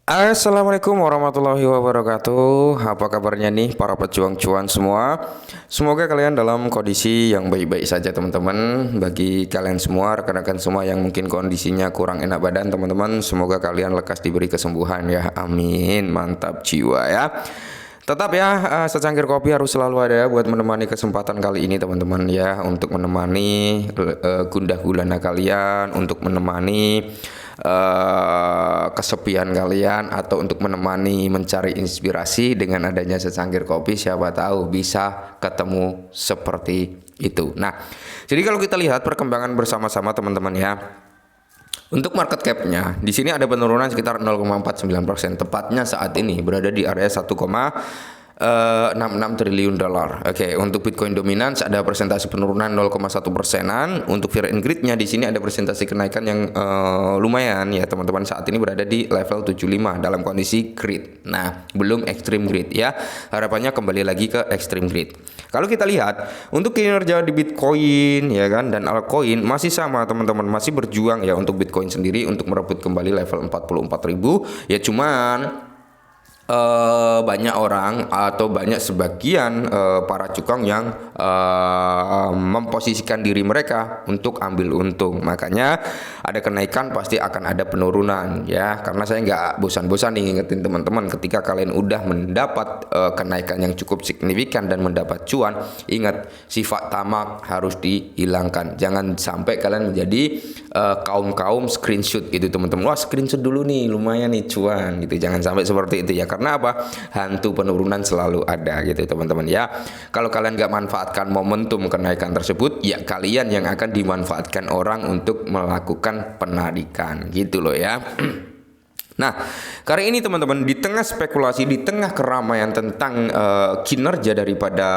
Assalamualaikum warahmatullahi wabarakatuh. Apa kabarnya nih para pejuang cuan semua? Semoga kalian dalam kondisi yang baik-baik saja teman-teman. Bagi kalian semua, rekan-rekan semua yang mungkin kondisinya kurang enak badan teman-teman, semoga kalian lekas diberi kesembuhan ya. Amin. Mantap jiwa ya. Tetap ya, secangkir kopi harus selalu ada buat menemani kesempatan kali ini teman-teman ya, untuk menemani gundah gulana kalian, untuk menemani kesepian kalian, atau untuk menemani mencari inspirasi. Dengan adanya secangkir kopi, siapa tahu bisa ketemu seperti itu. Nah, jadi kalau kita lihat perkembangan bersama-sama teman-teman ya. Untuk market cap-nya, di sini ada penurunan sekitar 0,49%. Tepatnya saat ini berada di area 1,66 triliun dolar. Oke, untuk Bitcoin Dominance ada persentase penurunan 0,1%-an. Untuk Fear and Greed-nya di sini ada persentase kenaikan yang lumayan ya teman-teman. Saat ini berada di level 75 dalam kondisi greed. Nah, belum extreme greed ya. Harapannya kembali lagi ke extreme greed. Kalau kita lihat untuk kinerja di Bitcoin ya kan dan altcoin masih sama teman-teman, masih berjuang ya untuk Bitcoin sendiri untuk merebut kembali level 44.000 ya. Cuman banyak orang atau banyak sebagian para cukong yang memposisikan diri mereka untuk ambil untung. Makanya ada kenaikan pasti akan ada penurunan ya. Karena saya nggak bosan-bosan nih ngingetin teman-teman, ketika kalian udah mendapat kenaikan yang cukup signifikan dan mendapat cuan, ingat sifat tamak harus dihilangkan. Jangan sampai kalian menjadi kaum-kaum screenshot gitu teman-teman. Wah, screenshot dulu nih lumayan nih cuan gitu. Jangan sampai seperti itu ya. Karena apa? Hantu penurunan selalu ada gitu teman-teman ya. Kalau kalian nggak manfaatkan momentum kenaikan tersebut, ya kalian yang akan dimanfaatkan orang untuk melakukan penarikan gitu loh ya. Nah, kali ini teman-teman, di tengah spekulasi, di tengah keramaian tentang kinerja daripada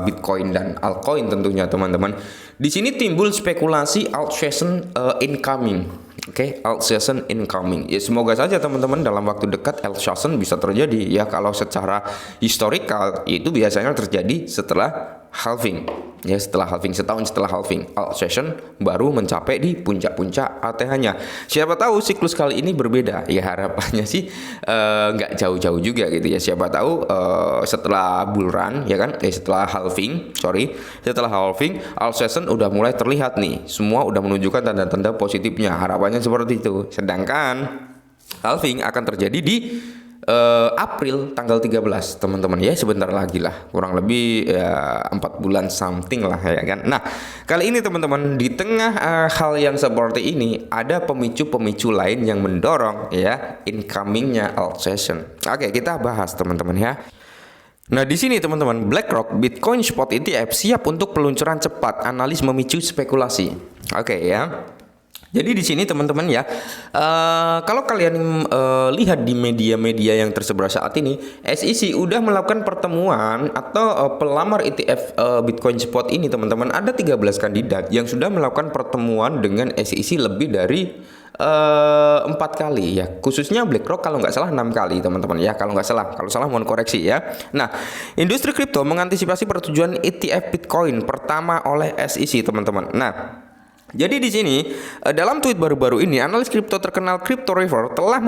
Bitcoin dan altcoin tentunya teman-teman, di sini timbul spekulasi alt session incoming. Oke, alt session incoming. Ya semoga saja teman-teman dalam waktu dekat alt session bisa terjadi ya. Kalau secara historical itu biasanya terjadi setelah halving. Ya, setelah halving, setahun setelah halving, alt session baru mencapai di puncak-puncak ATH-nya. Siapa tahu siklus kali ini berbeda. Ya harapannya sih nggak jauh-jauh juga gitu ya. Siapa tahu setelah bull run ya kan, setelah halving, setelah halving, alt session udah mulai terlihat nih. Semua udah menunjukkan tanda-tanda positifnya. Harapannya seperti itu. Sedangkan halving akan terjadi di April tanggal 13 teman-teman ya, sebentar lagi lah, kurang lebih ya 4 bulan something lah ya kan. Nah, kali ini teman-teman di tengah hal yang seperti ini ada pemicu-pemicu lain yang mendorong ya incomingnya alt session. Oke, kita bahas teman-teman ya. Nah, di sini teman-teman, BlackRock Bitcoin Spot ETF siap untuk peluncuran cepat, analis memicu spekulasi. Oke ya. Jadi di sini teman-teman ya, kalau kalian lihat di media-media yang tersebar saat ini, SEC udah melakukan pertemuan atau pelamar ETF Bitcoin Spot ini teman-teman. Ada 13 kandidat yang sudah melakukan pertemuan dengan SEC lebih dari 4 kali ya. Khususnya BlackRock kalau nggak salah 6 kali teman-teman ya. Kalau salah mohon koreksi ya. Nah, industri kripto mengantisipasi persetujuan ETF Bitcoin pertama oleh SEC teman-teman. Nah, jadi di sini dalam tweet baru-baru ini, analis kripto terkenal Crypto River telah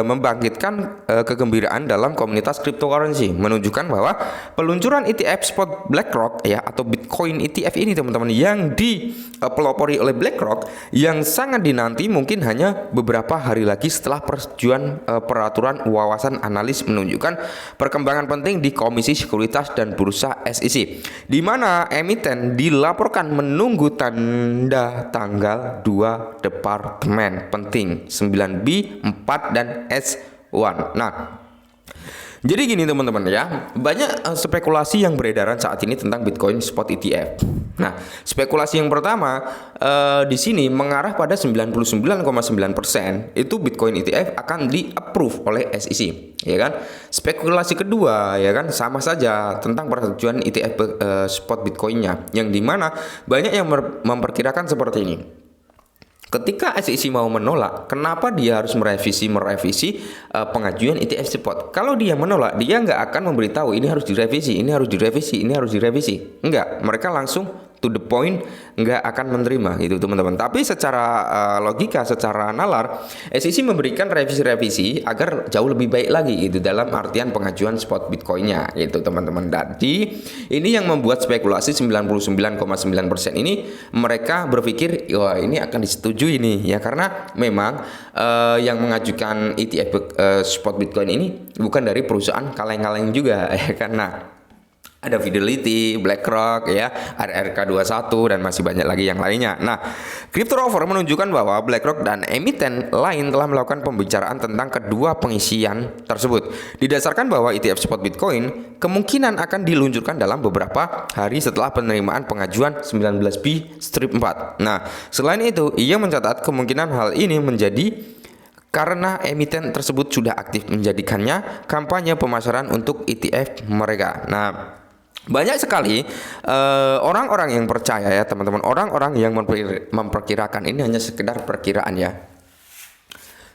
membangkitkan kegembiraan dalam komunitas cryptocurrency, menunjukkan bahwa peluncuran ETF spot BlackRock ya atau Bitcoin ETF ini teman-teman yang dipelopori oleh BlackRock yang sangat dinanti mungkin hanya beberapa hari lagi setelah persetujuan peraturan wawasan analis menunjukkan perkembangan penting di Komisi Sekuritas dan Bursa SEC, di mana emiten dilaporkan menunggu tanda tanggal 2 departemen penting 9B, 4 dan S1. Nah, jadi gini teman-teman ya, banyak spekulasi yang beredaran saat ini tentang Bitcoin Spot ETF. Nah, spekulasi yang pertama di sini mengarah pada 99,9% itu Bitcoin ETF akan di-approve oleh SEC, ya kan? Spekulasi kedua ya kan sama saja tentang persetujuan ETF spot Bitcoinnya, yang dimana banyak yang memperkirakan seperti ini. Ketika SEC mau menolak, kenapa dia harus merevisi pengajuan ETF spot? Kalau dia menolak, dia nggak akan memberitahu ini harus direvisi, ini harus direvisi, ini harus direvisi. Enggak, mereka langsung to the point, nggak akan menerima gitu teman-teman. Tapi secara logika, secara nalar, SEC memberikan revisi-revisi agar jauh lebih baik lagi gitu dalam artian pengajuan spot Bitcoinnya gitu teman-teman. Jadi ini yang membuat spekulasi 99,9% ini mereka berpikir wah ini akan disetujui nih ya, karena memang yang mengajukan ETF spot Bitcoin ini bukan dari perusahaan kaleng-kaleng juga ya, karena ada Fidelity, BlackRock, ya, RRK21 dan masih banyak lagi yang lainnya. Nah, Crypto Rover menunjukkan bahwa BlackRock dan emiten lain telah melakukan pembicaraan tentang kedua pengisian tersebut. Didasarkan bahwa ETF spot Bitcoin kemungkinan akan diluncurkan dalam beberapa hari setelah penerimaan pengajuan 19B-4. Nah, selain itu, ia mencatat kemungkinan hal ini menjadi karena emiten tersebut sudah aktif menjadikannya kampanye pemasaran untuk ETF mereka. Nah, banyak sekali orang-orang yang percaya ya teman-teman, orang-orang yang memperkirakan ini hanya sekedar perkiraan ya.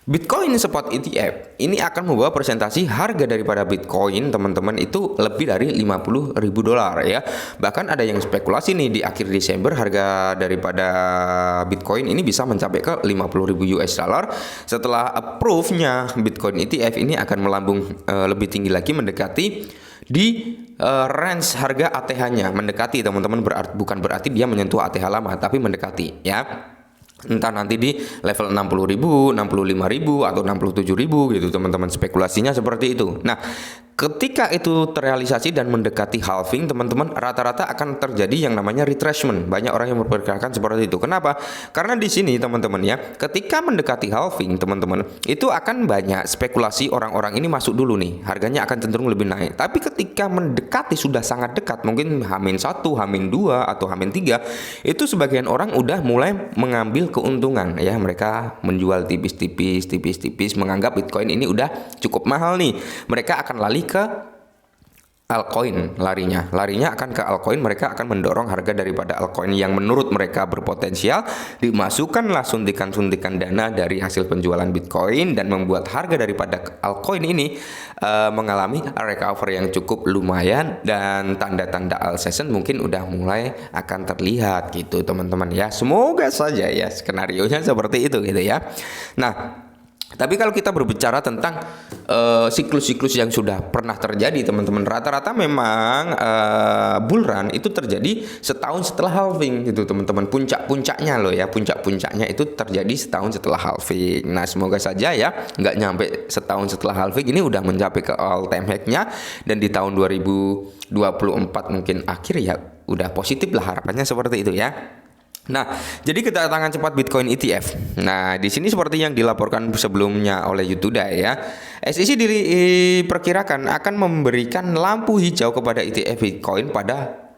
Bitcoin spot ETF ini akan membawa presentasi harga daripada Bitcoin teman-teman itu lebih dari 50.000 dolar ya. Bahkan ada yang spekulasi nih di akhir Desember harga daripada Bitcoin ini bisa mencapai ke 50.000 US dollar setelah approve-nya Bitcoin ETF ini akan melambung lebih tinggi lagi, mendekati di range harga ATH-nya, mendekati teman-teman, bukan berarti dia menyentuh ATH lama, tapi mendekati ya. Entah nanti di level 60.000, 65.000 atau 67.000 gitu teman-teman, spekulasinya seperti itu. Nah, ketika itu terrealisasi dan mendekati halving teman-teman, rata-rata akan terjadi yang namanya retracement. Banyak orang yang memperkirakan seperti itu. Kenapa? Karena di sini teman-teman ya, ketika mendekati halving teman-teman, itu akan banyak spekulasi orang-orang ini masuk dulu nih, harganya akan cenderung lebih naik. Tapi ketika mendekati sudah sangat dekat, mungkin H-1, H-2 atau H-3, itu sebagian orang udah mulai mengambil keuntungan ya, mereka menjual tipis-tipis, menganggap Bitcoin ini udah cukup mahal nih. Mereka akan lari ke altcoin, larinya akan ke altcoin. Mereka akan mendorong harga daripada altcoin yang menurut mereka berpotensial, dimasukkanlah suntikan-suntikan dana dari hasil penjualan Bitcoin dan membuat harga daripada altcoin ini mengalami recovery yang cukup lumayan, dan tanda-tanda alt season mungkin udah mulai akan terlihat gitu teman-teman ya. Semoga saja ya skenarionya seperti itu gitu ya. Nah, tapi kalau kita berbicara tentang siklus-siklus yang sudah pernah terjadi teman-teman, rata-rata memang bull run itu terjadi setahun setelah halving gitu teman-teman. Puncak-puncaknya loh ya, puncak-puncaknya itu terjadi setahun setelah halving. Nah, semoga saja ya nggak nyampe setahun setelah halving ini udah mencapai ke all time high-nya, dan di tahun 2024 mungkin akhir ya udah positif lah, harapannya seperti itu ya. Nah, jadi kedatangan cepat Bitcoin ETF. Nah, di sini seperti yang dilaporkan sebelumnya oleh Youtudai ya, SEC diperkirakan akan memberikan lampu hijau kepada ETF Bitcoin pada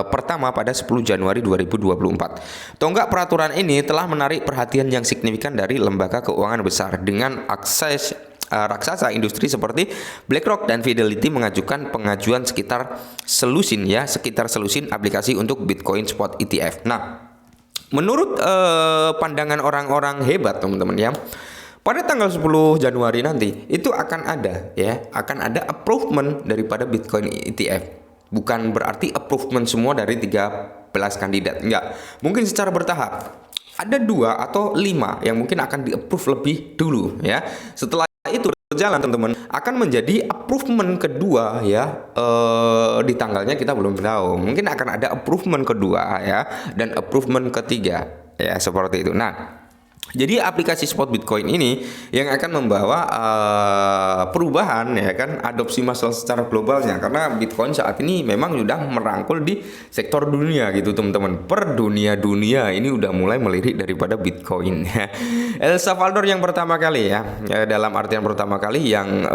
pertama pada 10 Januari 2024. Tonggak peraturan ini telah menarik perhatian yang signifikan dari lembaga keuangan besar dengan akses raksasa industri seperti BlackRock dan Fidelity mengajukan pengajuan sekitar selusin aplikasi untuk Bitcoin spot ETF. Nah, menurut pandangan orang-orang hebat teman-teman ya, pada tanggal 10 Januari nanti itu akan ada approvement daripada Bitcoin ETF. Bukan berarti approvement semua dari 13 kandidat, enggak. Mungkin secara bertahap. Ada 2 atau 5 yang mungkin akan di-approve lebih dulu ya. Setelah itu berjalan teman-teman, akan menjadi approvement kedua ya, di tanggalnya kita belum tahu. Mungkin akan ada approvement kedua ya, dan approvement ketiga ya, seperti itu. Nah, jadi aplikasi spot Bitcoin ini yang akan membawa perubahan ya kan, adopsi masalah secara globalnya, karena Bitcoin saat ini memang sudah merangkul di sektor dunia gitu teman-teman. Per dunia ini udah mulai melirik daripada Bitcoin. El Salvador yang pertama kali ya, dalam artian pertama kali yang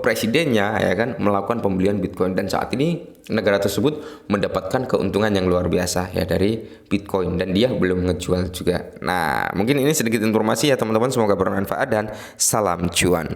presidennya ya kan melakukan pembelian Bitcoin, dan saat ini negara tersebut mendapatkan keuntungan yang luar biasa ya dari Bitcoin, dan dia belum ngejual juga. Nah, mungkin ini sedikit informasi ya teman-teman, semoga bermanfaat dan salam cuan.